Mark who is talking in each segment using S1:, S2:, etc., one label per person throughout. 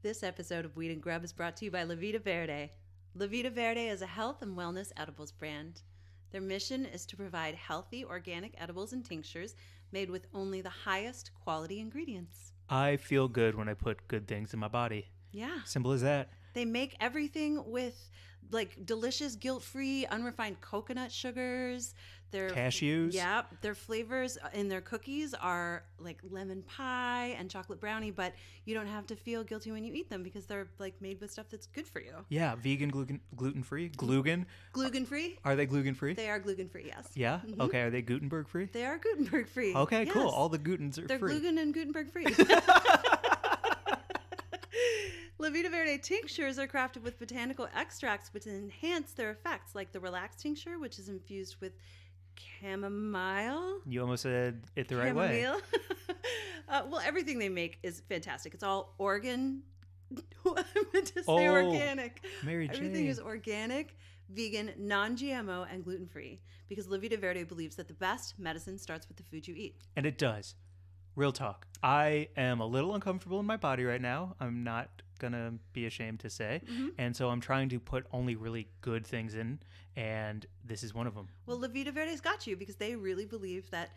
S1: This episode of Weed and Grub is brought to you by Vida Verde. Vida Verde is a health and wellness edibles brand. Their mission is to provide healthy, organic edibles and tinctures made with only the highest quality ingredients.
S2: I feel good when I put good things in my body.
S1: Yeah.
S2: Simple as that.
S1: They make everything with like delicious, guilt-free, unrefined coconut sugars. Their
S2: cashews.
S1: Yeah. Their flavors in their cookies are like lemon pie and chocolate brownie, but you don't have to feel guilty when you eat them because they're like made with stuff that's good for you.
S2: Yeah. Vegan, gluten-free.
S1: Gluten-free?
S2: Are they gluten-free?
S1: They are gluten-free, yes.
S2: Yeah? Mm-hmm. Okay. Are they Gutenberg-free?
S1: They are Gutenberg-free.
S2: Okay,
S1: yes.
S2: cool. All the glutens are
S1: They're
S2: free.
S1: gluten and Gutenberg-free. La Vida Verde tinctures are crafted with botanical extracts which enhance their effects, like the Relax tincture, which is infused with chamomile.
S2: You almost said it the right way.
S1: Well, everything they make is fantastic. It's all organ. I meant to say organic.
S2: Mary Jane.
S1: Everything is organic, vegan, non-GMO, and gluten-free because La Vida Verde believes that the best medicine starts with the food you eat.
S2: And it does. Real talk. I am a little uncomfortable in my body right now. I'm not gonna be ashamed to say. Mm-hmm. And so I'm trying to put only really good things in, and this is one of them.
S1: Well, La Vida Verde's got you because they really believe that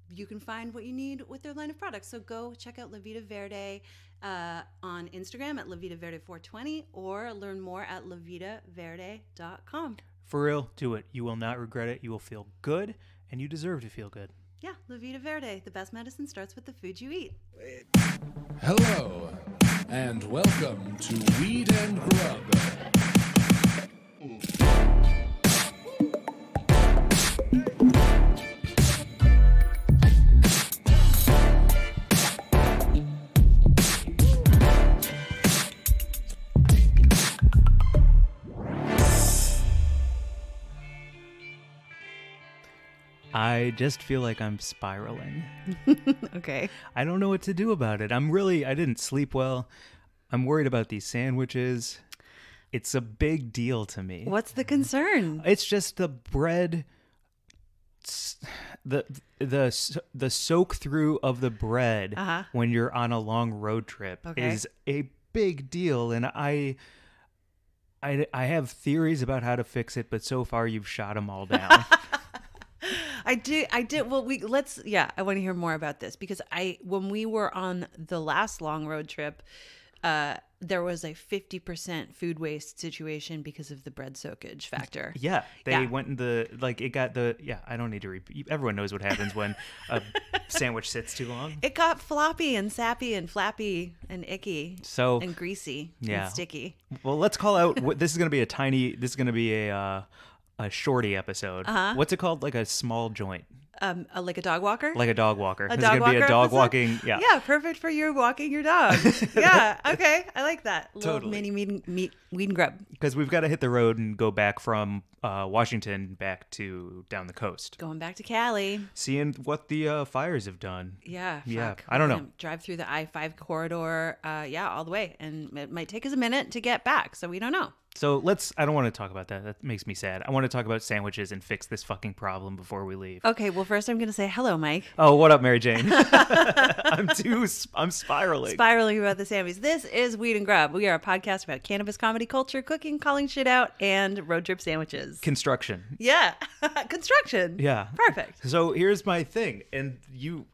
S1: you can find what you need with their line of products. So go check out La Vida Verde on Instagram at La Vida Verde 420 or learn more at lavidaverde.com.
S2: For real, do it. You will not regret it. You will feel good, and you deserve to feel good.
S1: Yeah, La Vida Verde. The best medicine starts with the food you eat.
S3: Hello, and welcome to Weed and Grub.
S2: I just feel like I'm spiraling.
S1: Okay.
S2: I don't know what to do about it. I didn't sleep well. I'm worried about these sandwiches. It's a big deal to me.
S1: What's the concern?
S2: It's just the bread, the soak through of the bread when you're on a long road trip is a big deal. And I have theories about how to fix it, but so far you've shot them all down.
S1: I did. Well, I want to hear more about this because when we were on the last long road trip, there was a 50% food waste situation because of the bread soakage factor.
S2: Yeah. They went in I don't need to repeat. Everyone knows what happens when a sandwich sits too long.
S1: It got floppy and sappy and flappy and icky and greasy and sticky.
S2: Well, let's call out, this is going to be a shorty episode. What's it called? Like a small joint.
S1: Like a dog walker?
S2: Like a dog walker.
S1: This
S2: is going to be a dog
S1: episode?
S2: walking. Yeah.
S1: Yeah, perfect for you walking your dog. Yeah, okay. I like that.
S2: Totally.
S1: Little mini weed and grub.
S2: Because we've got to hit the road and go back from Washington back to down the coast.
S1: Going back to Cali.
S2: Seeing what the fires have done.
S1: Yeah.
S2: Yeah. I don't know.
S1: Drive through the I-5 corridor. All the way. And it might take us a minute to get back. So we don't know.
S2: So I don't want to talk about that. That makes me sad. I want to talk about sandwiches and fix this fucking problem before we leave.
S1: Okay, well, first I'm going to say hello, Mike.
S2: Oh, what up, Mary Jane? I'm spiraling.
S1: Spiraling about the sandwiches. This is Weed and Grub. We are a podcast about cannabis comedy culture, cooking, calling shit out, and road trip sandwiches.
S2: Construction.
S1: Yeah. Construction.
S2: Yeah.
S1: Perfect.
S2: So here's my thing. And you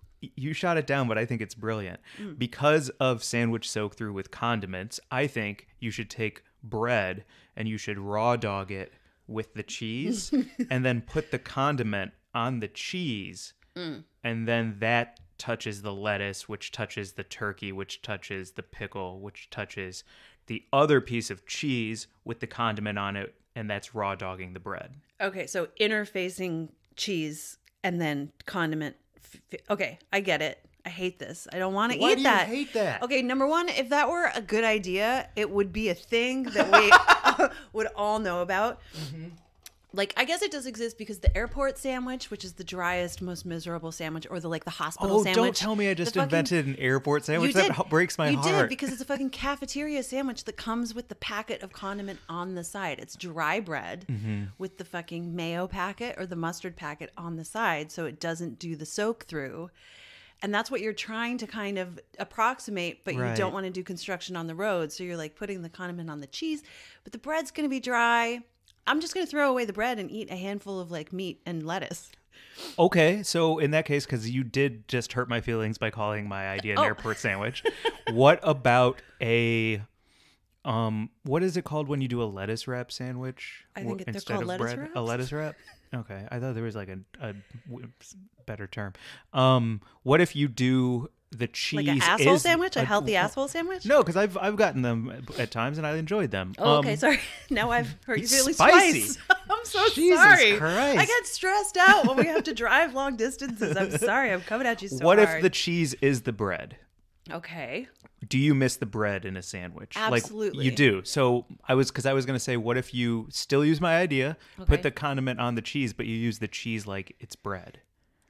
S2: shot it down, but I think it's brilliant. Because of sandwich soak through with condiments, I think you should take bread and you should raw dog it with the cheese and then put the condiment on the cheese and then that touches the lettuce, which touches the turkey, which touches the pickle, which touches the other piece of cheese with the condiment on it, and that's raw dogging the bread.
S1: Okay, so interfacing cheese and then condiment. Okay, I get it. I hate this. I don't want to eat that.
S2: Why do you hate that?
S1: Okay, number one, if that were a good idea, it would be a thing that we would all know about. Mm-hmm. Like, I guess it does exist because the airport sandwich, which is the driest, most miserable sandwich, or the hospital sandwich.
S2: Oh, don't tell me I just invented an airport sandwich. That breaks my heart.
S1: You did, because it's a fucking cafeteria sandwich that comes with the packet of condiment on the side. It's dry bread with the fucking mayo packet or the mustard packet on the side, so it doesn't do the soak through. And that's what you're trying to kind of approximate, but you
S2: Right.
S1: don't want to do construction on the road. So you're like putting the condiment on the cheese, but the bread's going to be dry. I'm just going to throw away the bread and eat a handful of like meat and lettuce.
S2: Okay, so in that case, because you did just hurt my feelings by calling my idea an
S1: Oh.
S2: airport sandwich, what about a what is it called when you do a lettuce wrap sandwich?
S1: I think they're
S2: instead
S1: called
S2: of
S1: lettuce
S2: bread?
S1: wraps.
S2: A lettuce wrap? Okay, I thought there was like a better term. What if you do the cheese
S1: Like an asshole
S2: is
S1: sandwich? A healthy asshole sandwich?
S2: No, because I've gotten them at times and I enjoyed them.
S1: Oh, okay, sorry. Now I've hurt your
S2: it's
S1: feelings
S2: spicy.
S1: twice. I'm so
S2: Jesus
S1: sorry.
S2: Christ.
S1: I get stressed out when we have to drive long distances. I'm sorry. I'm coming at you so
S2: What
S1: hard.
S2: if the cheese is the bread?
S1: Okay.
S2: Do you miss the bread in a sandwich?
S1: Absolutely.
S2: Like, you do. So I was going to say, what if you still use my idea,
S1: Okay.
S2: put the condiment on the cheese, but you use the cheese like it's bread,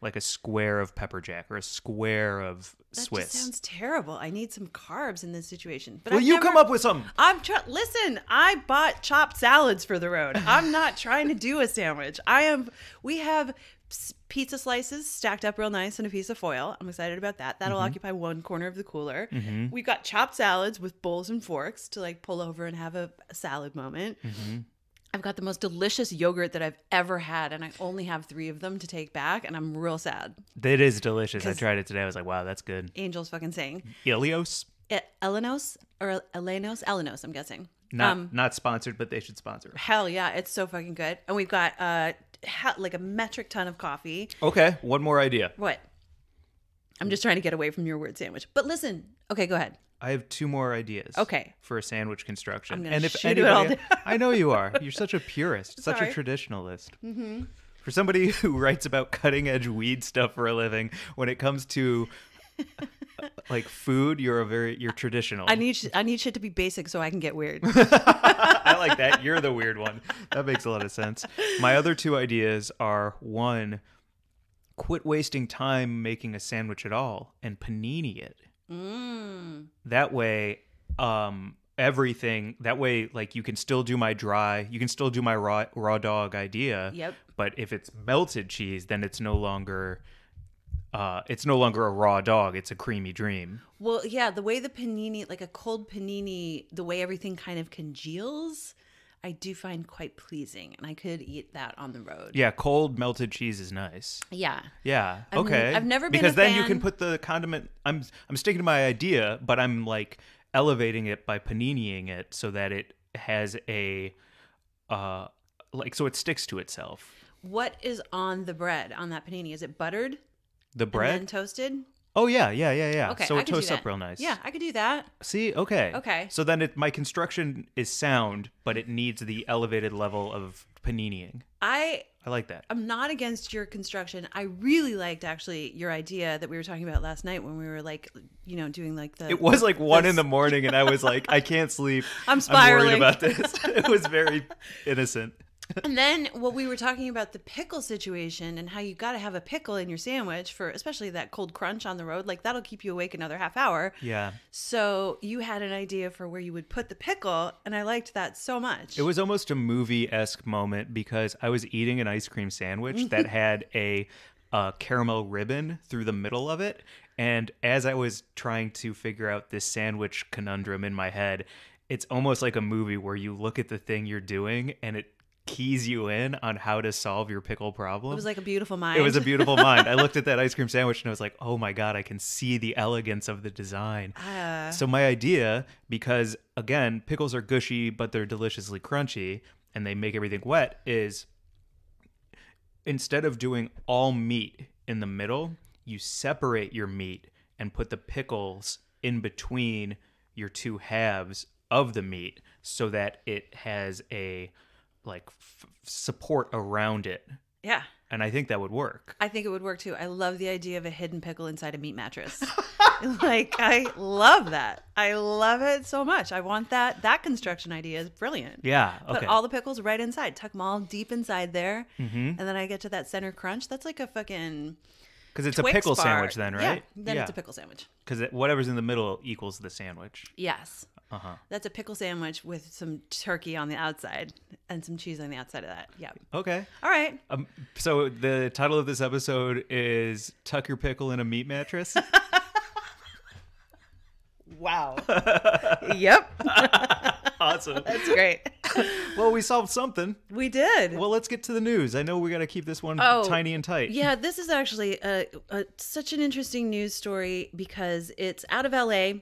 S2: like a square of pepper jack or a square of
S1: That
S2: Swiss.
S1: just sounds terrible. I need some carbs in this situation. But
S2: Well,
S1: I've
S2: you
S1: never-
S2: come up with something.
S1: Listen, I bought chopped salads for the road. I'm not trying to do a sandwich. We have pizza slices stacked up real nice in a piece of foil. I'm excited about that. That'll occupy one corner of the cooler. We've got chopped salads with bowls and forks to like pull over and have a salad moment. I've got the most delicious yogurt that I've ever had, and I only have 3 of them to take back, and I'm real sad.
S2: That is delicious. I
S1: 'Cause-
S2: tried it today. I was like, wow, that's good.
S1: Angel's fucking saying.
S2: Ilios?
S1: Elenos or Elenos? Elenos, I'm guessing.
S2: Not sponsored, but they should sponsor.
S1: Hell yeah, it's so fucking good. And we've got like a metric ton of coffee.
S2: Okay, one more idea.
S1: What? I'm just trying to get away from your word sandwich. But listen, okay, go ahead.
S2: I have 2 more ideas.
S1: Okay.
S2: For a sandwich construction.
S1: I'm gonna
S2: And if
S1: shoot it all
S2: anybody,
S1: down.
S2: I know you are. You're such a purist, such a
S1: Sorry.
S2: traditionalist. For somebody who writes about cutting edge weed stuff for a living, when it comes to like food, you're traditional.
S1: I need shit to be basic so I can get weird.
S2: I like that. You're the weird one. That makes a lot of sense. My other 2 ideas are 1, quit wasting time making a sandwich at all and panini it. That way, everything that way, like you can still do my raw dog idea.
S1: Yep.
S2: But if it's melted cheese, then it's no longer a raw dog. It's a creamy dream.
S1: Well, yeah, the way the panini, like a cold panini, the way everything kind of congeals, I do find quite pleasing, and I could eat that on the road.
S2: Yeah, cold melted cheese is nice.
S1: Yeah.
S2: Yeah.
S1: I mean,
S2: Okay.
S1: I've never been
S2: because
S1: a
S2: then you
S1: fan-
S2: can put the condiment. I'm sticking to my idea, but I'm like elevating it by paniniing it so that it has a so it sticks to itself.
S1: What is on the bread on that panini? Is it buttered
S2: The
S1: and
S2: bread.
S1: then toasted?
S2: Oh yeah.
S1: Okay,
S2: So
S1: I
S2: it
S1: could do
S2: toasts up
S1: that.
S2: real nice.
S1: Yeah, I could do that.
S2: See. Okay.
S1: Okay.
S2: So then my construction is sound, but it needs the elevated level of paniniing. I like that.
S1: I'm not against your construction. I really liked actually your idea that we were talking about last night when we were like, doing like the.
S2: It was like 1 a.m, and I was like, I can't sleep.
S1: I'm spiraling.
S2: I'm worried about this. It was very innocent.
S1: And then we were talking about the pickle situation and how you got to have a pickle in your sandwich for especially that cold crunch on the road. Like that'll keep you awake another half hour.
S2: Yeah.
S1: So you had an idea for where you would put the pickle, and I liked that so much.
S2: It was almost a movie-esque moment because I was eating an ice cream sandwich that had a caramel ribbon through the middle of it. And as I was trying to figure out this sandwich conundrum in my head, it's almost like a movie where you look at the thing you're doing and it keys you in on how to solve your pickle problem.
S1: It was like a beautiful mind.
S2: It was a beautiful mind. I looked at that ice cream sandwich and I was like, oh my God, I can see the elegance of the design. So my idea, because again, pickles are gushy, but they're deliciously crunchy and they make everything wet, is instead of doing all meat in the middle, you separate your meat and put the pickles in between your 2 halves of the meat so that it has a support around it.
S1: Yeah.
S2: And I think that would work.
S1: I think it would work too. I love the idea of a hidden pickle inside a meat mattress. I love that. I love it so much. I want that. That construction idea is brilliant.
S2: Yeah. Okay.
S1: Put all the pickles right inside. Tuck them all deep inside there. And then I get to that center crunch. That's like a fucking
S2: Because it's
S1: Twix
S2: a pickle
S1: bar.
S2: sandwich then, right?
S1: Yeah, then it's a pickle sandwich.
S2: Because whatever's in the middle equals the sandwich.
S1: Yes. That's a pickle sandwich with some turkey on the outside and some cheese on the outside of that. Yeah.
S2: Okay.
S1: All right.
S2: So the title of this episode is Tuck Your Pickle in a Meat Mattress.
S1: Wow. Yep.
S2: Awesome.
S1: That's great.
S2: Well, we solved something.
S1: We did.
S2: Well, let's get to the news. I know we got to keep this one tiny and tight.
S1: Yeah, this is actually such an interesting news story because it's out of LA.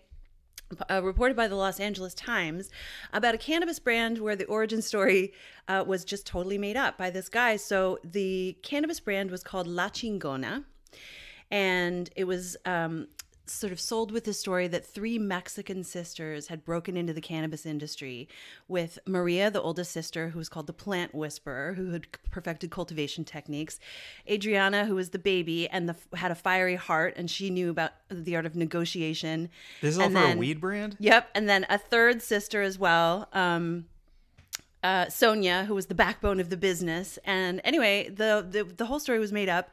S1: Reported by the Los Angeles Times about a cannabis brand where the origin story was just totally made up by this guy. So the cannabis brand was called La Chingona, and it was sort of sold with the story that 3 Mexican sisters had broken into the cannabis industry, with Maria, the oldest sister, who was called the plant whisperer, who had perfected cultivation techniques, Adriana, who was the baby and had a fiery heart, and she knew about the art of negotiation.
S2: This is all for a weed brand?
S1: Yep. And then a third sister as well, Sonia, who was the backbone of the business. And anyway, the whole story was made up.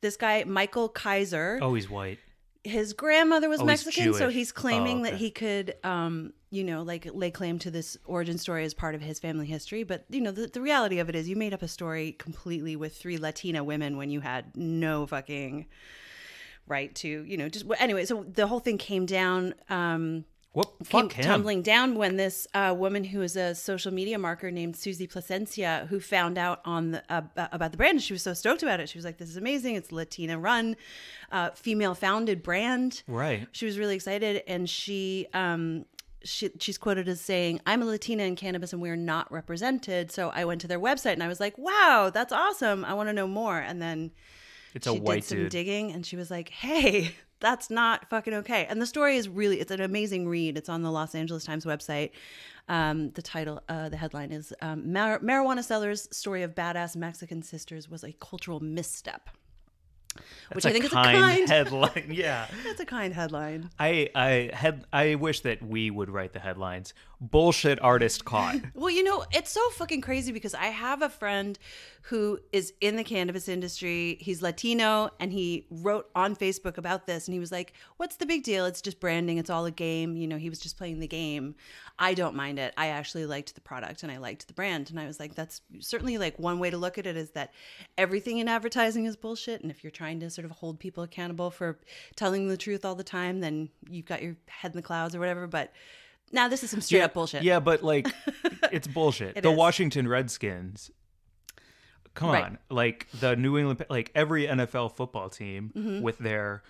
S1: This guy, Michael Kaiser.
S2: Oh, he's white.
S1: His grandmother was Mexican, so
S2: Jewish.
S1: he's claiming that he could, like lay claim to this origin story as part of his family history. But, the reality of it is you made up a story completely with 3 Latina women when you had no fucking right to, anyway. So the whole thing came down, came tumbling down when this woman who is a social media marketer named Susie Placencia, who found out about the brand, and she was so stoked about it. She was like, "This is amazing! It's Latina run, female founded brand."
S2: Right.
S1: She was really excited, and she's quoted as saying, "I'm a Latina in cannabis, and we're not represented." So I went to their website, and I was like, "Wow, that's awesome! I want to know more." And then she did some digging, and she was like, "Hey, that's not fucking okay." And the story is it's an amazing read. It's on the Los Angeles Times website. The headline is Marijuana Sellers' Story of Badass Mexican Sisters Was a Cultural Misstep. Which I think is a kind
S2: headline. Yeah.
S1: That's a kind headline.
S2: I wish that we would write the headlines. Bullshit artist caught.
S1: Well, it's so fucking crazy because I have a friend who is in the cannabis industry. He's Latino, and he wrote on Facebook about this, and he was like, "What's the big deal? It's just branding. It's all a game." He was just playing the game. I don't mind it. I actually liked the product and I liked the brand. And I was like, that's certainly like one way to look at it, is that everything in advertising is bullshit. And if you're trying to sort of hold people accountable for telling the truth all the time, then you've got your head in the clouds or whatever. But now this is some straight up bullshit.
S2: Yeah, but it's bullshit. The Washington Redskins, come on. Like the New England, like every NFL football team with their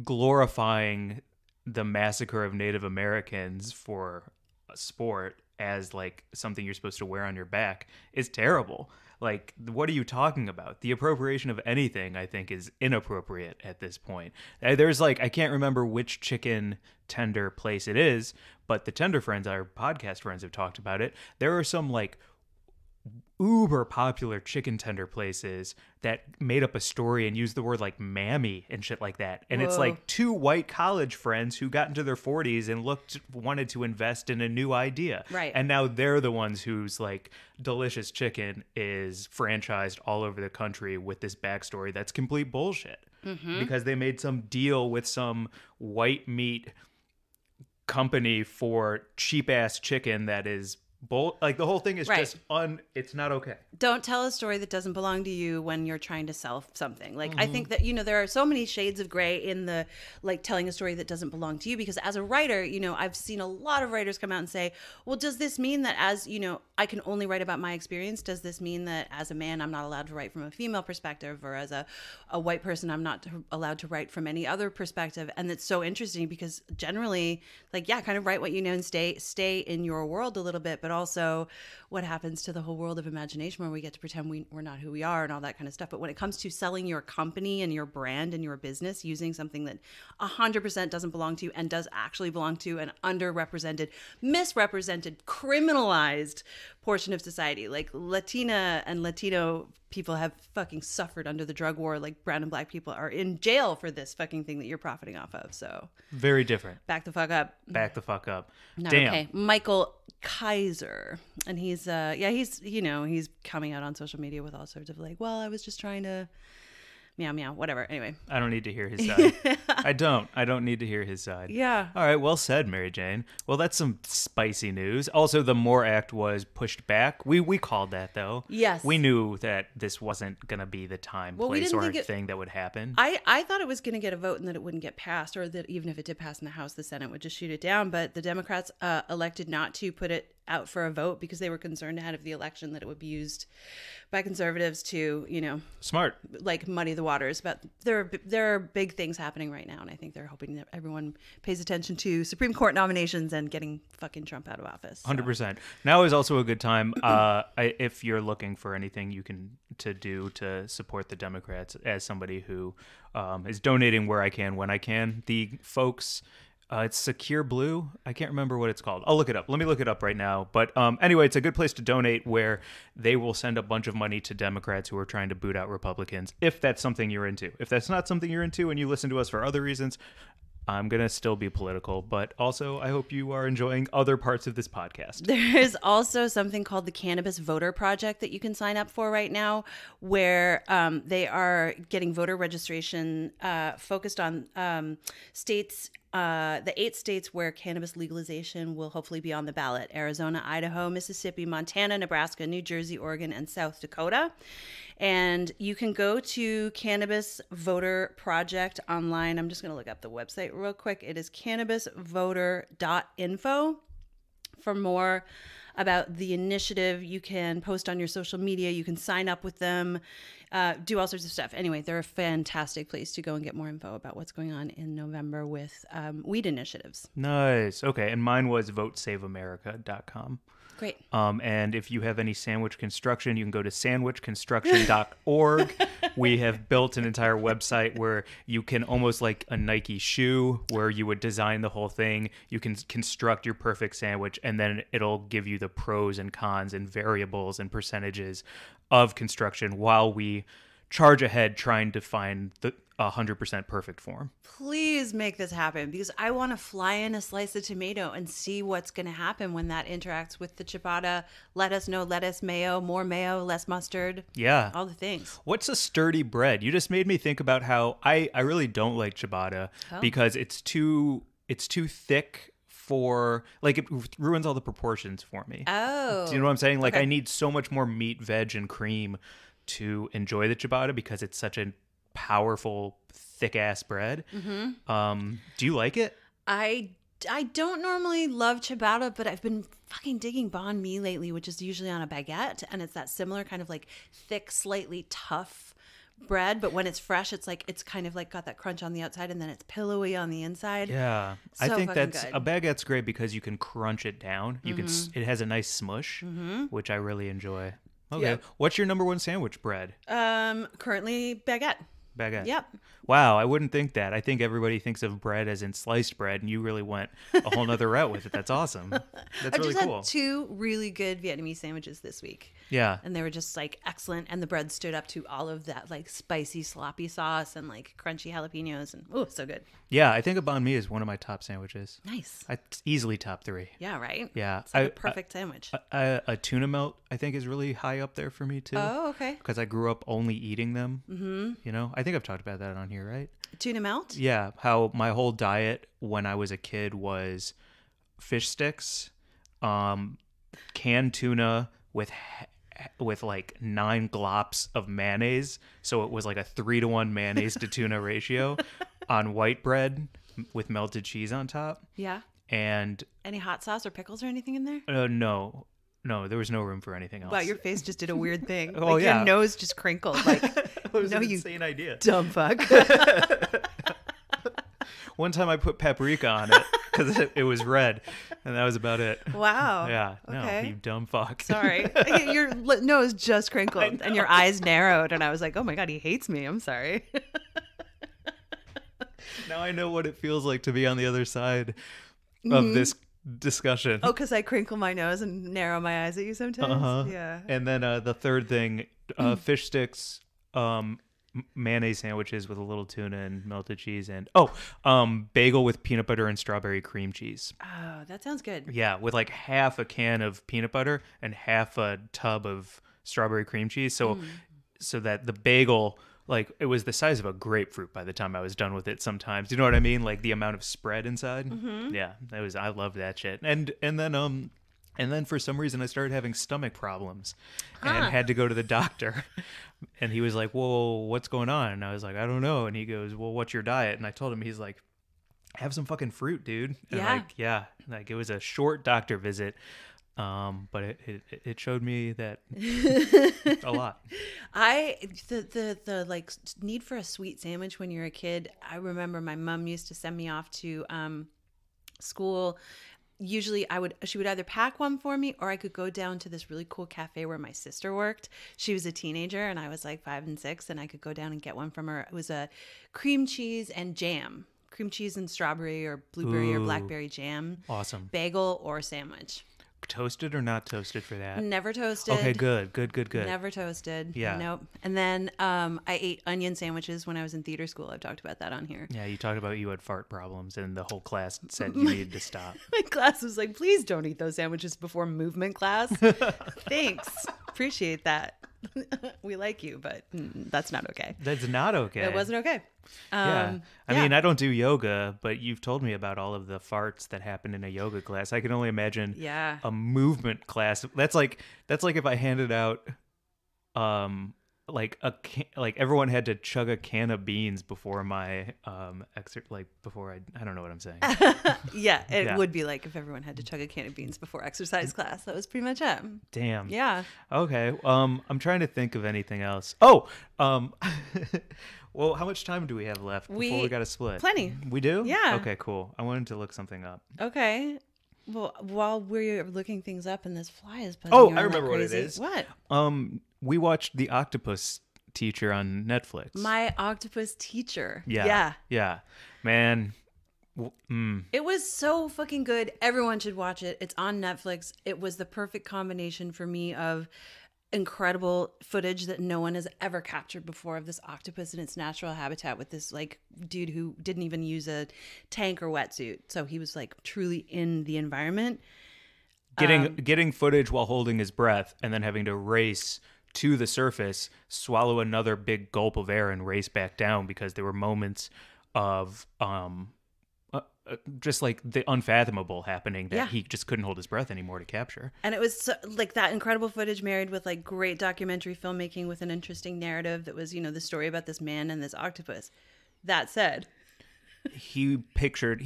S2: glorifying the massacre of Native Americans for a sport as like something you're supposed to wear on your back is terrible. Like, what are you talking about? The appropriation of anything, I think, is inappropriate at this point. There's I can't remember which chicken tender place it is, but the Tender Friends, our podcast friends, have talked about it. There are some uber popular chicken tender places that made up a story and used the word mammy and shit like that. And Whoa. It's 2 white college friends who got into their 40s and wanted to invest in a new idea.
S1: Right.
S2: And now they're the ones whose delicious chicken is franchised all over the country with this backstory that's complete bullshit. Mm-hmm. Because they made some deal with some white meat company for cheap ass chicken that is the whole thing is just it's not okay.
S1: Don't tell a story that doesn't belong to you when you're trying to sell something. I think that, there are so many shades of gray in the, telling a story that doesn't belong to you, because as a writer, I've seen a lot of writers come out and say, well, does this mean that as, I can only write about my experience? Does this mean that as a man, I'm not allowed to write from a female perspective, or as a white person, I'm not allowed to write from any other perspective? And it's so interesting because generally, kind of write what you know and stay in your world a little bit, but also what happens to the whole world of imagination where we get to pretend we're not who we are and all that kind of stuff. But when it comes to selling your company and your brand and your business using something that 100% doesn't belong to you and does actually belong to an underrepresented, misrepresented, criminalized portion of society, Latina and Latino people have fucking suffered under the drug war, brown and black people are in jail for this fucking thing that you're profiting off of. So
S2: very different.
S1: Back the fuck up.
S2: Back the fuck up.
S1: Not
S2: Damn.
S1: Okay. Michael Kaiser, and he's coming out on social media with all sorts of well, I was just trying to meow, meow, whatever. Anyway.
S2: I don't need to hear his side. I don't need to hear his side.
S1: Yeah.
S2: All right, well said, Mary Jane. Well, that's some spicy news. Also, the Moore Act was pushed back. We called that, though.
S1: Yes.
S2: We knew that this wasn't going to be the time, place, or thing that would happen.
S1: I thought it was going to get a vote and that it wouldn't get passed, or that even if it did pass in the House, the Senate would just shoot it down. But the Democrats elected not to put it out for a vote because they were concerned ahead of the election that it would be used by conservatives to,
S2: Smart.
S1: like muddy the waters. But there are big things happening right now, and I think they're hoping that everyone pays attention to Supreme Court nominations and getting fucking Trump out of office. So.
S2: 100%. Now is also a good time if you're looking for anything you can do to support the Democrats. As somebody who is donating where I can, when I can, the folks. It's Secure Blue. I can't remember what it's called. I'll look it up. Let me look it up right now. But anyway, it's a good place to donate where they will send a bunch of money to Democrats who are trying to boot out Republicans, if that's something you're into. If that's not something you're into and you listen to us for other reasons, I'm going to still be political. But also, I hope you are enjoying other parts of this podcast.
S1: There's also something called the Cannabis Voter Project that you can sign up for right now, where they are getting voter registration focused on states, the 8 states where cannabis legalization will hopefully be on the ballot: Arizona, Idaho, Mississippi, Montana, Nebraska, New Jersey, Oregon, and South Dakota. And you can go to Cannabis Voter Project online. I'm just going to look up the website real quick. It is cannabisvoter.info. For more about the initiative, you can post on your social media. You can sign up with them, do all sorts of stuff. Anyway, they're a fantastic place to go and get more info about what's going on in November with weed initiatives.
S2: Nice. Okay. And mine was votesaveamerica.com.
S1: Great.
S2: And if you have any sandwich construction, you can go to sandwichconstruction.org. We have built an entire website where you can, almost like a Nike shoe, where you would design the whole thing. You can construct your perfect sandwich, and then it'll give you the pros and cons and variables and percentages of construction while we charge ahead trying to find the 100% perfect form.
S1: Please make this happen, because I want to fly in a slice of tomato and see what's going to happen when that interacts with the ciabatta. Lettuce, no lettuce, mayo, more mayo, less mustard.
S2: Yeah.
S1: All the things.
S2: What's a sturdy bread? You just made me think about how I really don't like ciabatta because it's too thick for, like, it ruins all the proportions for me.
S1: Oh.
S2: Do you know what I'm saying? Like,
S1: Okay.
S2: I need so much more meat, veg, and cream to enjoy the ciabatta because it's such a powerful, thick-ass bread. Mm-hmm. Do you like it?
S1: I don't normally love ciabatta, but I've been fucking digging banh mi lately, which is usually on a baguette, and it's that similar kind of like thick, slightly tough bread, but when it's fresh, it's kind of like got that crunch on the outside and then it's pillowy on the inside.
S2: Yeah.
S1: So
S2: I think
S1: fucking
S2: that's
S1: good.
S2: a baguette's great because you can crunch it down. You can it has a nice smush, which I really enjoy. Okay.
S1: Yep.
S2: What's your number one sandwich bread?
S1: Currently baguette.
S2: Baguette.
S1: Yep.
S2: Wow, I wouldn't think that. I think everybody thinks of bread as in sliced bread, and you really went a whole nother route with it. That's awesome. That's
S1: I
S2: really
S1: just
S2: cool.
S1: had 2 really good Vietnamese sandwiches this week.
S2: Yeah.
S1: And they were just like excellent. And the bread stood up to all of that like spicy sloppy sauce and like crunchy jalapenos. And oh, so good.
S2: Yeah, I think a banh mi is one of my top sandwiches.
S1: Nice.
S2: It's easily top 3.
S1: Yeah, right?
S2: Yeah.
S1: It's like a perfect sandwich.
S2: A tuna melt, I think, is really high up there for me, too.
S1: Oh, okay.
S2: Because I grew up only eating them. Mm-hmm. You know, I think I've talked about that on here, right?
S1: Tuna melt?
S2: Yeah, how my whole diet when I was a kid was fish sticks, canned tuna with like 9 glops of mayonnaise, so it was like a 3-to-1 mayonnaise to tuna ratio on white bread with melted cheese on top.
S1: Yeah.
S2: And
S1: Any hot sauce or pickles or anything in there?
S2: no, there was no room for anything else.
S1: Wow, your face just did a weird thing.
S2: Oh,
S1: like
S2: yeah.
S1: Your nose just crinkled. Like,
S2: It was
S1: no,
S2: an
S1: you
S2: insane idea.
S1: dumb fuck.
S2: One time I put paprika on it because it was red, and that was about it.
S1: Wow.
S2: Yeah. No,
S1: Okay.
S2: you dumb fuck.
S1: Sorry. Your nose just crinkled and your eyes narrowed. And I was like, oh my God, he hates me. I'm sorry.
S2: Now I know what it feels like to be on the other side of this discussion.
S1: Oh, because I crinkle my nose and narrow my eyes at you sometimes?
S2: Uh-huh.
S1: Yeah.
S2: And then the third thing, fish sticks, mayonnaise sandwiches with a little tuna and melted cheese, and bagel with peanut butter and strawberry cream cheese.
S1: Oh, that sounds good.
S2: Yeah, with like half a can of peanut butter and half a tub of strawberry cream cheese, so that the bagel like it was the size of a grapefruit by the time I was done with it sometimes. You know what I mean? Like the amount of spread inside. Yeah, I loved that shit. And then for some reason I started having stomach problems and had to go to the doctor. And he was like, "Well, what's going on?" And I was like, "I don't know." And he goes, "Well, what's your diet?" And I told him, he's like, "Have some fucking fruit, dude." And like it was a short doctor visit. But it showed me that a lot.
S1: The like need for a sweet sandwich when you're a kid. I remember my mom used to send me off to school. Usually she would either pack one for me or I could go down to this really cool cafe where my sister worked. She was a teenager and I was like 5 and 6, and I could go down and get one from her. It was a cream cheese and strawberry or blueberry or blackberry jam. Awesome. Bagel or sandwich.
S2: Toasted or not toasted for that?
S1: Never toasted.
S2: Okay, good.
S1: Never toasted.
S2: Yeah.
S1: Nope. And then I ate onion sandwiches when I was in theater school. I've talked about that on here.
S2: Yeah, you talked about you had fart problems and the whole class said you needed to stop.
S1: My class was like, please don't eat those sandwiches before movement class. Thanks. Appreciate that. We like you, but that's not okay.
S2: That's not okay.
S1: It wasn't okay.
S2: I mean, I don't do yoga, but you've told me about all of the farts that happen in a yoga class. I can only imagine a movement class. That's like if I handed out like everyone had to chug a can of beans before my before I don't know what I'm saying.
S1: It would be like if everyone had to chug a can of beans before exercise class. That was pretty much it.
S2: Damn.
S1: Yeah.
S2: Okay. I'm trying to think of anything else. Oh, well, how much time do we have left before we got to split?
S1: Plenty.
S2: We do?
S1: Yeah.
S2: Okay, cool. I wanted to look something up.
S1: Okay. Well, while we're looking things up and this fly is buzzing.
S2: Oh, I remember what it is.
S1: What?
S2: We watched The Octopus Teacher on Netflix.
S1: My Octopus Teacher.
S2: Yeah. Man.
S1: It was so fucking good. Everyone should watch it. It's on Netflix. It was the perfect combination for me of incredible footage that no one has ever captured before of this octopus in its natural habitat with this like dude who didn't even use a tank or wetsuit. So he was like truly in the environment.
S2: Getting footage while holding his breath and then having to race to the surface, swallow another big gulp of air and race back down because there were moments of just like the unfathomable happening that he just couldn't hold his breath anymore to capture.
S1: And it was so, like that incredible footage married with like great documentary filmmaking with an interesting narrative that was, the story about this man and this octopus. That said,
S2: he wanted to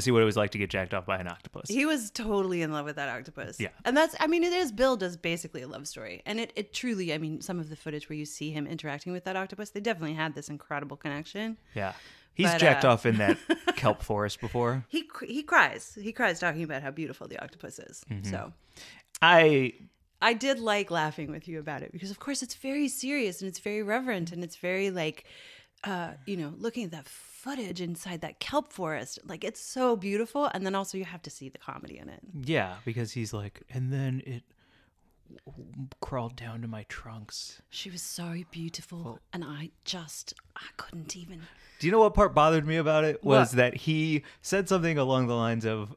S2: see what it was like to get jacked off by an octopus.
S1: He was totally in love with that octopus.
S2: Yeah.
S1: And it is billed as basically a love story. And it truly, some of the footage where you see him interacting with that octopus, they definitely had this incredible connection.
S2: Yeah. He's jacked off in that kelp forest before.
S1: He cries. He cries talking about how beautiful the octopus is. Mm-hmm. So I did like laughing with you about it because, of course, it's very serious and it's very reverent and it's very like, looking at that footage inside that kelp forest. Like, it's so beautiful. And then also you have to see the comedy in it.
S2: Yeah, because he's like, and then it crawled down to my trunks.
S1: She was so beautiful. And I couldn't even.
S2: Do you know what part bothered me about it? Was that he said something along the lines of,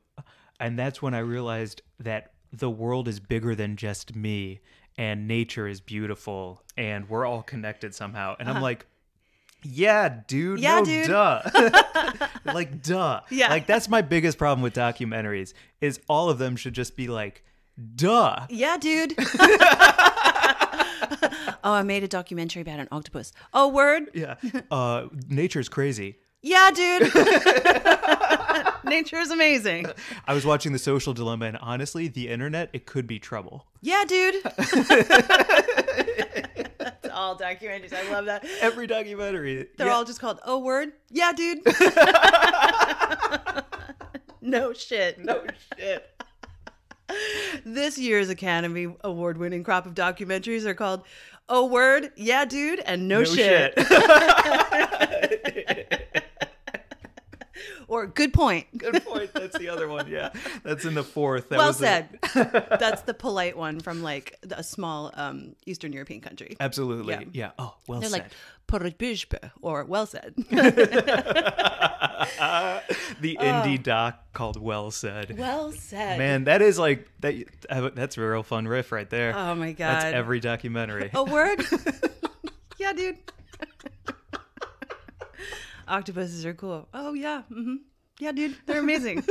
S2: and that's when I realized that the world is bigger than just me and nature is beautiful and we're all connected somehow. And I'm like, yeah, dude.
S1: Yeah,
S2: no,
S1: dude.
S2: Duh. Like, duh. Yeah. Like, that's my biggest problem with documentaries is all of them should just be like, duh.
S1: Yeah, dude. Oh, I made a documentary about an octopus. Oh, word?
S2: Yeah. Nature's crazy.
S1: Yeah, dude. Nature is amazing.
S2: I was watching The Social Dilemma, and honestly, the internet, it could be trouble.
S1: Yeah, dude. That's all documentaries. I love that.
S2: Every documentary.
S1: They're all just called, oh, word? Yeah, dude. No shit.
S2: No shit.
S1: This year's Academy Award-winning crop of documentaries are called Oh, Word, Yeah, Dude, and No Shit. Or good point.
S2: Good point. That's the other one. Yeah, that's in the fourth. That
S1: Well
S2: was
S1: said. That's the polite one from like a small Eastern European country.
S2: Absolutely. Yeah. Oh, well
S1: They're
S2: said.
S1: like porojbizhbe, or well said.
S2: The indie doc called Well Said.
S1: Well said.
S2: Man, that is like that. That's a real fun riff right there.
S1: Oh my God.
S2: That's every documentary.
S1: A word? Yeah, dude. Octopuses are cool. Oh yeah. Yeah, dude. They're amazing.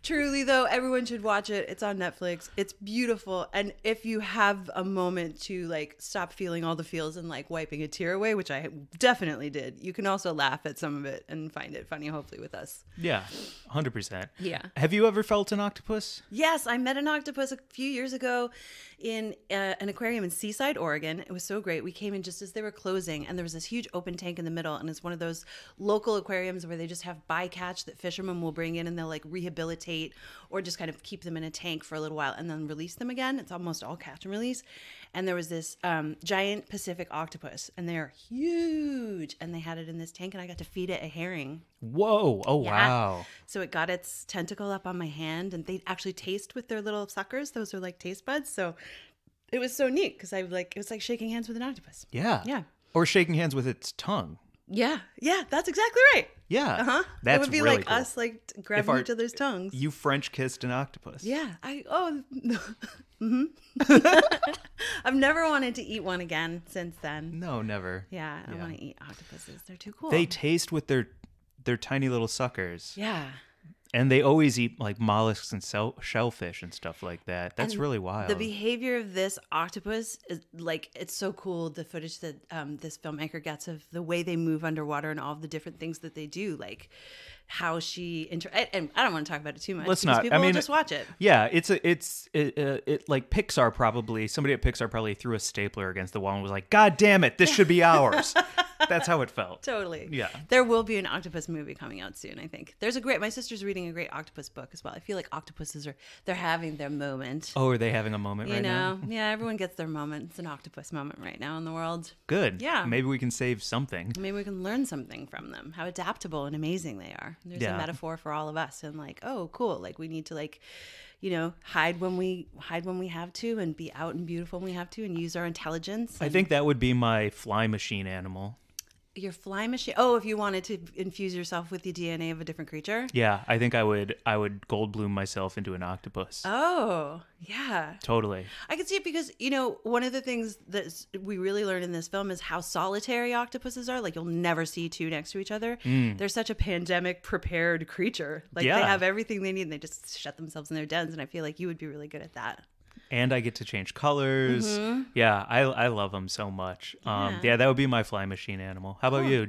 S1: Truly, though, everyone should watch it. It's on Netflix. It's beautiful. And if you have a moment to like stop feeling all the feels and like wiping a tear away, which I definitely did, you can also laugh at some of it and find it funny, hopefully, with us.
S2: Yeah, 100%.
S1: Yeah.
S2: Have you ever felt an octopus?
S1: Yes, I met an octopus a few years ago in an aquarium in Seaside, Oregon. It was so great. We came in just as they were closing, and there was this huge open tank in the middle, and it's one of those local aquariums where they just have bycatch that fishermen will bring in, and they'll like rehabilitate or just kind of keep them in a tank for a little while and then release them again. It's almost all catch and release. And there was this giant Pacific octopus, and they're huge, and they had it in this tank, and I got to feed it a herring.
S2: Whoa. Oh,
S1: Yeah.
S2: wow.
S1: So it got its tentacle up on my hand, and they actually taste with their little suckers. Those are like taste buds. So it was so neat because it was like shaking hands with an octopus.
S2: Yeah.
S1: Yeah.
S2: Or shaking hands with its tongue.
S1: Yeah. Yeah. That's exactly right.
S2: Yeah.
S1: Uh-huh.
S2: That's
S1: It would be
S2: really
S1: like
S2: cool.
S1: us like grabbing each other's tongues.
S2: You French kissed an octopus.
S1: Yeah. I've never wanted to eat one again since then.
S2: No, never.
S1: Yeah. I want to eat octopuses. They're too cool.
S2: They taste with their tiny little suckers.
S1: Yeah.
S2: And they always eat like mollusks and shellfish and stuff like that. That's
S1: And
S2: really wild.
S1: The behavior of this octopus is like, it's so cool. The footage that this filmmaker gets of the way they move underwater and all of the different things that they do, like how she and I don't want to talk about it too much.
S2: Let's
S1: because
S2: not.
S1: People
S2: I mean,
S1: will just watch it.
S2: Yeah, it like Pixar probably, somebody at Pixar probably threw a stapler against the wall and was like, God damn it, this should be ours. That's how it felt.
S1: Totally.
S2: Yeah.
S1: There will be an octopus movie coming out soon, I think. My sister's reading a great octopus book as well. I feel like octopuses they're having their moment.
S2: Oh, are they having a moment right now?
S1: Yeah, everyone gets their moment. It's an octopus moment right now in the world.
S2: Good.
S1: Yeah.
S2: Maybe we can save something.
S1: Maybe we can learn something from them, how adaptable and amazing they are. There's
S2: Yeah.
S1: a metaphor for all of us, and like, oh, cool. Like we need to hide when we have to, and be out and beautiful when we have to, and use our intelligence.
S2: I think that would be my fly machine animal.
S1: Your fly machine. Oh, if you wanted to infuse yourself with the DNA of a different creature.
S2: Yeah, I think I would Goldblum myself into an octopus.
S1: Oh, yeah.
S2: Totally.
S1: I can see it because, one of the things that we really learned in this film is how solitary octopuses are. Like, you'll never see two next to each other. They're such a pandemic prepared creature. Like,
S2: Yeah.
S1: they have everything they need, and they just shut themselves in their dens. And I feel like you would be really good at that.
S2: And I get to change colors.
S1: Mm-hmm.
S2: Yeah, I love them so much. Yeah, that would be my fly machine animal. How about you?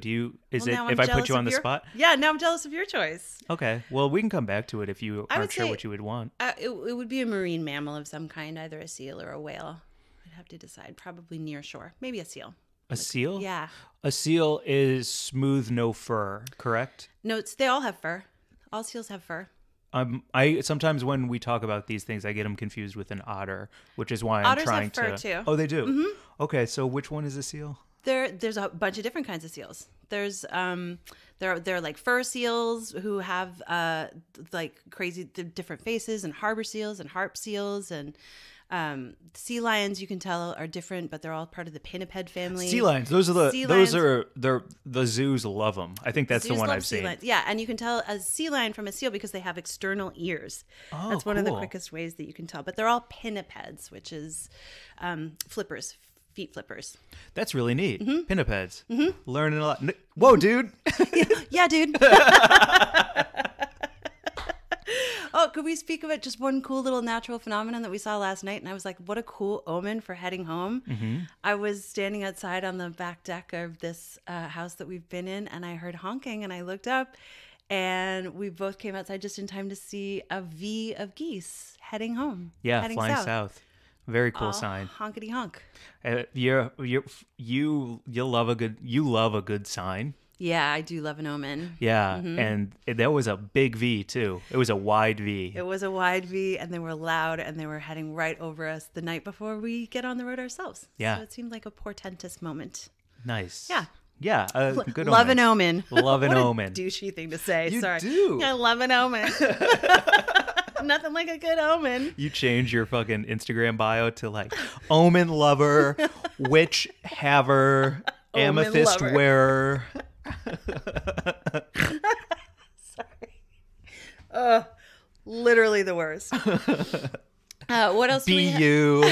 S1: Now I'm
S2: if I put
S1: jealous
S2: you on
S1: of
S2: the spot?
S1: Yeah, now I'm jealous of your choice.
S2: Okay. Well, we can come back to it if you
S1: I would
S2: aren't sure
S1: say-
S2: what you would want.
S1: It would be a marine mammal of some kind, either a seal or a whale. I'd have to decide. Probably near shore. Maybe a seal.
S2: A seal?
S1: Yeah.
S2: A seal is smooth, no fur, correct?
S1: No, they all have fur. All seals have fur.
S2: I sometimes when we talk about these things, I get them confused with an otter, which is why
S1: Otters
S2: I'm
S1: have
S2: trying
S1: fur,
S2: to.
S1: too.
S2: Oh, they do. Okay, so which one is a seal?
S1: There's a bunch of different kinds of seals. There's there are like fur seals who have like crazy different faces, and harbor seals and harp seals, and sea lions, you can tell, are different, but they're all part of the pinniped family.
S2: Sea lions. Those are
S1: Sea
S2: those
S1: lions.
S2: are the zoos love them. I think that's the
S1: Zoos
S2: one
S1: love
S2: I've
S1: sea
S2: seen.
S1: lions. Yeah, and you can tell a sea lion from a seal because they have external ears.
S2: Oh,
S1: That's one of the
S2: cool.
S1: quickest ways that you can tell. But they're all pinnipeds, which is flippers, feet flippers.
S2: That's really neat.
S1: Mm-hmm.
S2: Pinnipeds. Learning a lot. Whoa, dude.
S1: Yeah, dude. Oh, could we speak about just one cool little natural phenomenon that we saw last night? And I was like, what a cool omen for heading home. I was standing outside on the back deck of this house that we've been in, and I heard honking, and I looked up, and we both came outside just in time to see a V of geese heading home.
S2: Yeah,
S1: heading
S2: flying south. Very cool
S1: Oh,
S2: sign.
S1: Honkity honk.
S2: You love a good sign.
S1: Yeah, I do love an omen.
S2: Yeah, and that was a big V too. It was a wide V.
S1: It was a wide V, and they were loud, and they were heading right over us the night before we get on the road ourselves.
S2: Yeah.
S1: So it seemed like a portentous moment.
S2: Nice.
S1: Yeah.
S2: Yeah, good
S1: Love
S2: omen.
S1: an omen.
S2: Love an
S1: What
S2: omen.
S1: a douchey thing to say.
S2: You
S1: Sorry.
S2: do.
S1: I love an omen. Nothing like a good omen.
S2: You change your fucking Instagram bio to like omen lover, witch haver,
S1: Omen
S2: amethyst
S1: lover.
S2: wearer.
S1: Sorry. Literally the worst. What else do we have?
S2: BU.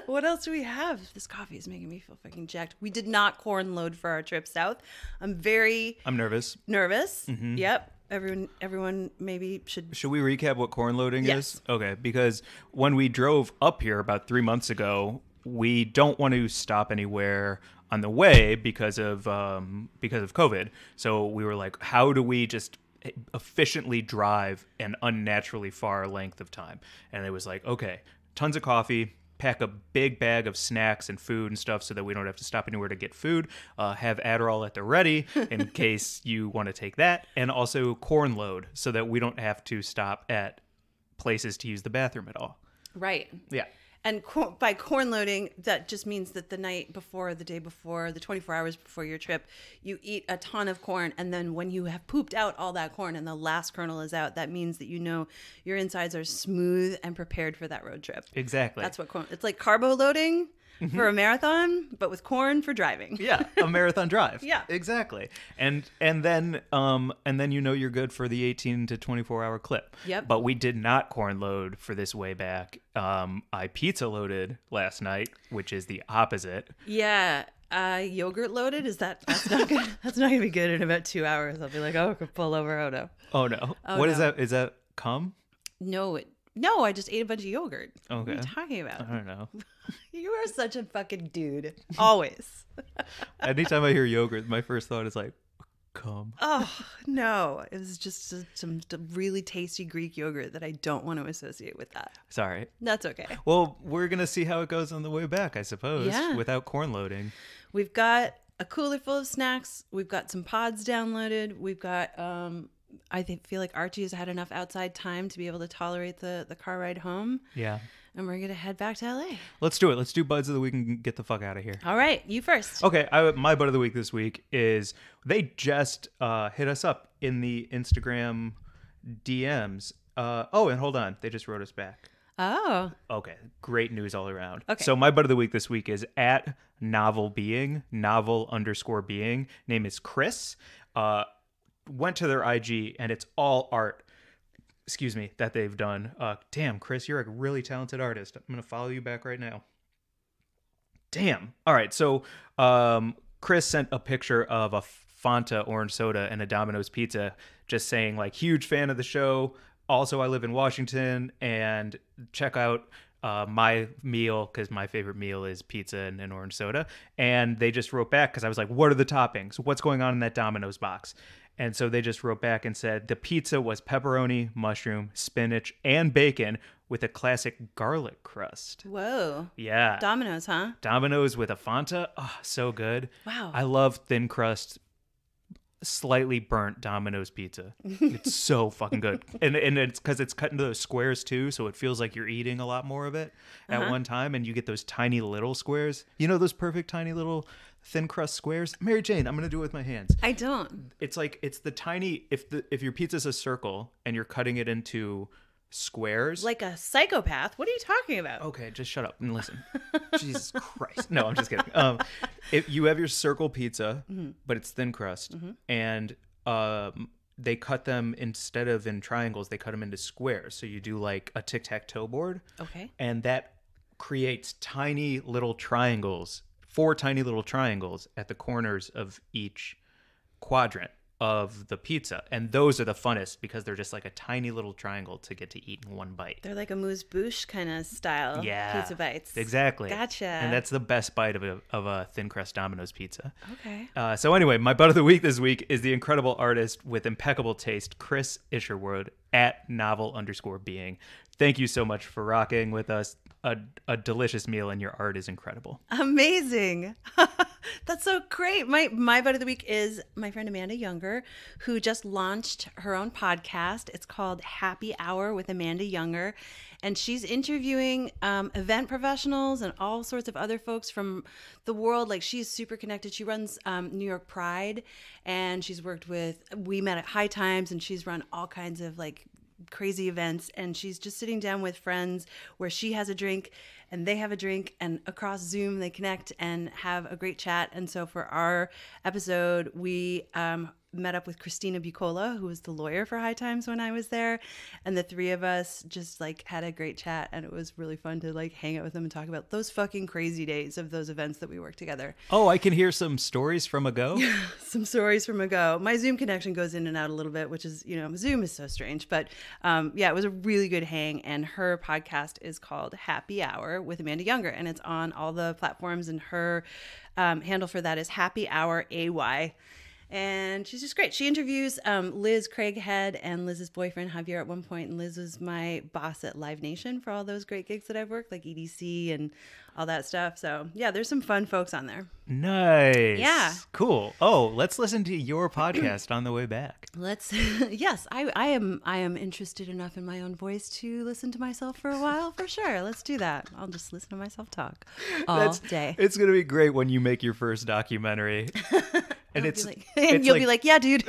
S1: What else do we have? This coffee is making me feel fucking jacked. We did not corn load for our trip south. I'm
S2: nervous.
S1: nervous. Yep. Everyone maybe should.
S2: Should we recap what corn loading
S1: Yes.
S2: is? Okay, because when we drove up here about 3 months ago, we don't want to stop anywhere on the way because of COVID. So we were like, how do we just efficiently drive an unnaturally far length of time? And it was like, okay, tons of coffee, pack a big bag of snacks and food and stuff so that we don't have to stop anywhere to get food, have Adderall at the ready in case you want to take that, and also corn load so that we don't have to stop at places to use the bathroom at all.
S1: Right.
S2: Yeah.
S1: And by corn loading, that just means that the night before, the day before, the 24 hours before your trip, you eat a ton of corn. And then when you have pooped out all that corn and the last kernel is out, that means that you know your insides are smooth and prepared for that road trip.
S2: Exactly.
S1: That's what corn. It's like carbo loading for a marathon, but with corn for driving.
S2: Yeah, a marathon drive.
S1: Yeah.
S2: Exactly. And then you know you're good for the 18 to 24 hour clip.
S1: Yep.
S2: But we did not corn load for this way back. I pizza loaded last night, which is the opposite.
S1: Yeah. Yogurt loaded. That's not good. That's not gonna be good in about 2 hours. I'll be like, oh, I could pull over. Oh no.
S2: Oh no.
S1: Oh,
S2: What is
S1: no.
S2: that? Is that cum?
S1: No, I just ate a bunch of yogurt.
S2: Okay.
S1: What are you talking about?
S2: I don't know.
S1: You are such a fucking dude. Always.
S2: Anytime I hear yogurt, my first thought is like, cum.
S1: Oh, no. It was just some really tasty Greek yogurt that I don't want to associate with that.
S2: Sorry.
S1: That's okay.
S2: Well, we're going to see how it goes on the way back, I suppose,
S1: Yeah.
S2: without corn loading.
S1: We've got a cooler full of snacks. We've got some pods downloaded. We've got, feel like Archie has had enough outside time to be able to tolerate the car ride home.
S2: Yeah.
S1: And we're going to head back to LA.
S2: Let's do it. Let's do Buds of the Week and get the fuck out of here.
S1: All right. You first.
S2: Okay, my Bud of the Week this week is they just hit us up in the Instagram DMs. And hold on. They just wrote us back.
S1: Oh.
S2: Okay, great news all around.
S1: Okay.
S2: So my Bud of the Week this week is at novel_being. Name is Chris. Went to their IG and it's all art. That they've done. Damn, Chris, you're a really talented artist. I'm going to follow you back right now. Damn. All right. So Chris sent a picture of a Fanta orange soda and a Domino's pizza, just saying like, huge fan of the show. Also, I live in Washington and check out my meal because my favorite meal is pizza and an orange soda. And they just wrote back because I was like, what are the toppings? What's going on in that Domino's box? And so they just wrote back and said the pizza was pepperoni, mushroom, spinach, and bacon with a classic garlic crust.
S1: Whoa.
S2: Yeah.
S1: Domino's, huh?
S2: Domino's with a Fanta. Oh, so good.
S1: Wow.
S2: I love thin crust, slightly burnt Domino's pizza. It's so fucking good. And it's because it's cut into those squares too, so it feels like you're eating a lot more of it at one time, and you get those tiny little squares. You know those perfect tiny little thin crust squares? Mary Jane, I'm gonna do it with my hands.
S1: I don't.
S2: It's like it's the tiny if your pizza's a circle and you're cutting it into squares.
S1: Like a psychopath. What are you talking about?
S2: Okay, just shut up and listen. Jesus Christ. No, I'm just kidding. If you have your circle pizza, but it's thin crust, and they cut them instead of in triangles, they cut them into squares. So you do like a tic-tac-toe board.
S1: Okay.
S2: And that creates tiny little triangles, 4 tiny little triangles at the corners of each quadrant of the pizza. And those are the funnest because they're just like a tiny little triangle to get to eat in one bite.
S1: They're like a mousse-bouche kind of style pizza bites.
S2: Exactly.
S1: Gotcha.
S2: And that's the best bite of a thin crust Domino's pizza.
S1: Okay.
S2: So anyway, my Bud of the Week this week is the incredible artist with impeccable taste, Chris Isherwood at novel_being. Thank you so much for rocking with us. A delicious meal and your art is incredible.
S1: Amazing. That's so great. My bud of the week is my friend Amanda Younger, who just launched her own podcast. It's called Happy Hour with Amanda Younger. And she's interviewing event professionals and all sorts of other folks from the world. Like, she's super connected. She runs New York Pride, and she's worked with, we met at High Times, and she's run all kinds of like crazy events. And she's just sitting down with friends where she has a drink and they have a drink, and across Zoom they connect and have a great chat. And so for our episode, we met up with Christina Bucola, who was the lawyer for High Times when I was there, and the three of us just like had a great chat, and it was really fun to like hang out with them and talk about those fucking crazy days of those events that we worked together.
S2: Oh, I can hear some stories from ago.
S1: Some stories from ago. My Zoom connection goes in and out a little bit, which is, Zoom is so strange, but yeah, it was a really good hang. And her podcast is called Happy Hour with Amanda Younger, and it's on all the platforms, and her handle for that is Happy Hour AY. And she's just great. She interviews Liz Craighead and Liz's boyfriend Javier at one point. And Liz was my boss at Live Nation for all those great gigs that I've worked, like EDC and all that stuff. So yeah, there's some fun folks on there.
S2: Nice.
S1: Yeah.
S2: Cool. Oh, let's listen to your podcast on the way back.
S1: Let's. Yes, I am interested enough in my own voice to listen to myself for a while, for sure. Let's do that. I'll just listen to myself talk all day.
S2: It's gonna be great when you make your first documentary. And
S1: you'll be like, yeah, dude.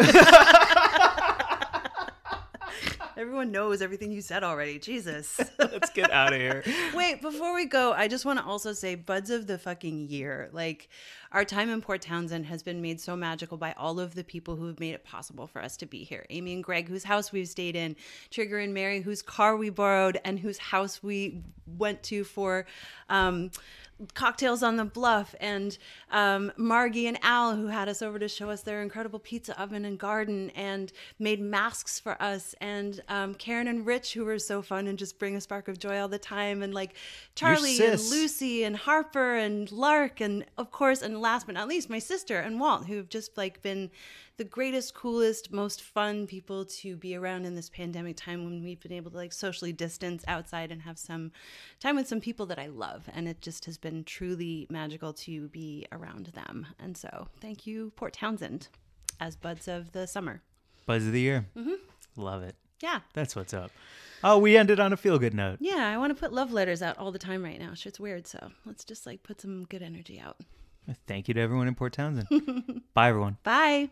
S1: Everyone knows everything you said already. Jesus.
S2: Let's get out of here.
S1: Wait, before we go, I just want to also say buds of the fucking year. Like, our time in Port Townsend has been made so magical by all of the people who have made it possible for us to be here. Amy and Greg, whose house we've stayed in, Trigger and Mary, whose car we borrowed and whose house we went to for cocktails on the bluff, and Margie and Al, who had us over to show us their incredible pizza oven and garden and made masks for us, and Karen and Rich, who were so fun and just bring a spark of joy all the time, and like Charlie and Lucy and Harper and Lark, and of course, and last but not least, my sister and Walt, who've just like been the greatest, coolest, most fun people to be around in this pandemic time, when we've been able to like socially distance outside and have some time with some people that I love. And it just has been truly magical to be around them. And so thank you, Port Townsend, as buds of the summer.
S2: Buzz of the year. Mm-hmm. Love it.
S1: Yeah.
S2: That's what's up. Oh, we ended on a feel-good note.
S1: Yeah, I want to put love letters out all the time right now. Shit's weird, so let's just like put some good energy out.
S2: Thank you to everyone in Port Townsend. Bye, everyone.
S1: Bye.